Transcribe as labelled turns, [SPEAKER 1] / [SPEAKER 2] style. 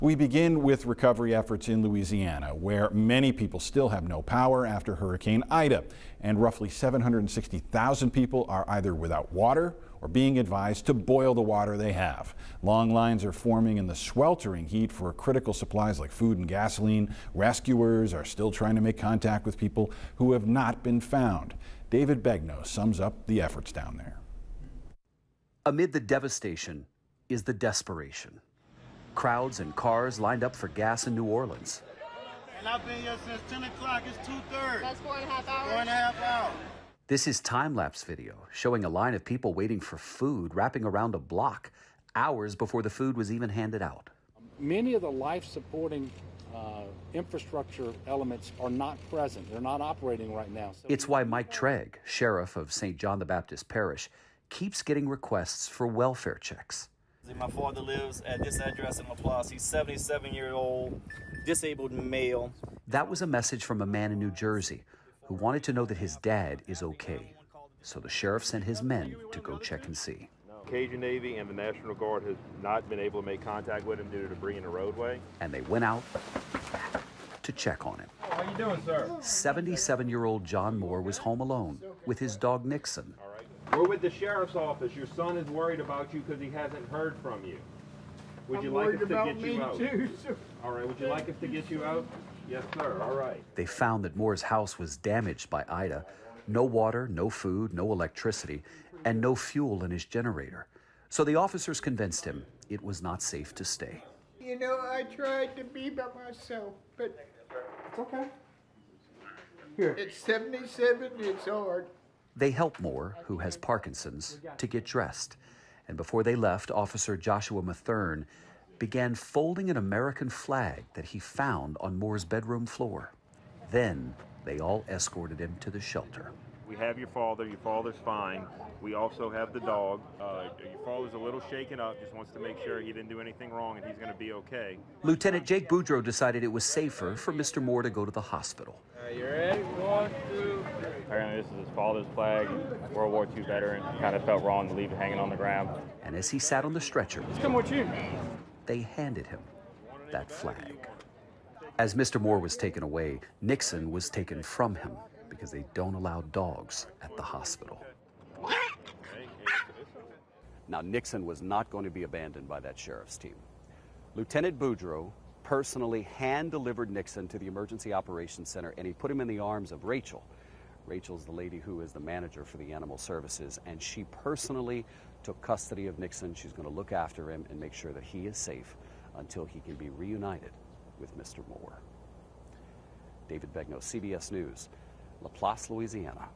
[SPEAKER 1] We begin with recovery efforts in Louisiana, where many people still have no power after Hurricane Ida, and roughly 760,000 people are either without water or being advised to boil the water they have. Long lines are forming in the sweltering heat for critical supplies like food and gasoline. Rescuers are still trying to make contact with people who have not been found. David Begnaud sums up the efforts down there.
[SPEAKER 2] Amid the devastation is the desperation. Crowds and cars lined up for gas in New Orleans.
[SPEAKER 3] And I've been here since 10 o'clock. It's 2:30.
[SPEAKER 4] That's 4.5 hours?
[SPEAKER 3] 4.5 hours.
[SPEAKER 2] This is time-lapse video showing a line of people waiting for food wrapping around a block hours before the food was even handed out.
[SPEAKER 5] Many of the life-supporting infrastructure elements are not present. They're not operating right now. So
[SPEAKER 2] it's why Mike Treg, sheriff of St. John the Baptist Parish, keeps getting requests for welfare checks.
[SPEAKER 6] My father lives at this address in LaPlace. He's 77-year-old, disabled male.
[SPEAKER 2] That was a message from a man in New Jersey who wanted to know that his dad is okay. So the sheriff sent his men to go check and see.
[SPEAKER 7] Cajun Navy and the National Guard has not been able to make contact with him due to debris in the roadway.
[SPEAKER 2] And they went out to check on him.
[SPEAKER 7] How you doing, sir?
[SPEAKER 2] 77-year-old John Moore was home alone with his dog Nixon.
[SPEAKER 7] We're with the sheriff's office. Your son is worried about you because he hasn't heard from you. Would you like us to get you out? All right, would you like us to get you out? Yes, sir. All right.
[SPEAKER 2] They found that Moore's house was damaged by Ida. No water, no food, no electricity, and no fuel in his generator. So the officers convinced him it was not safe to stay.
[SPEAKER 8] You know, I tried to be by myself, but
[SPEAKER 7] It's okay.
[SPEAKER 8] here. It's 77, it's hard.
[SPEAKER 2] They helped Moore, who has Parkinson's, to get dressed. And before they left, Officer Joshua Mathern began folding an American flag that he found on Moore's bedroom floor. Then they all escorted him to the shelter.
[SPEAKER 7] We have your father. Your father's fine. We also have the dog. Your father's a little shaken up, just wants to make sure he didn't do anything wrong and he's going to be okay.
[SPEAKER 2] Lieutenant Jake Boudreau decided it was safer for Mr. Moore to go to the hospital.
[SPEAKER 3] You ready? 1, 2, 3.
[SPEAKER 9] Apparently this is his father's flag, World War II veteran. Kind of felt wrong to leave it hanging on the ground.
[SPEAKER 2] And as he sat on the stretcher,
[SPEAKER 5] let's come with you.
[SPEAKER 2] They handed him that flag. As Mr. Moore was taken away, Nixon was taken from him because they don't allow dogs at the hospital. Now, Nixon was not going to be abandoned by that sheriff's team. Lieutenant Boudreau personally hand-delivered Nixon to the Emergency Operations Center, and he put him in the arms of Rachel. Rachel's the lady who is the manager for the Animal Services, and she personally took custody of Nixon. She's going to look after him and make sure that he is safe until he can be reunited with Mr. Moore. David Begnaud, CBS News, LaPlace, Louisiana.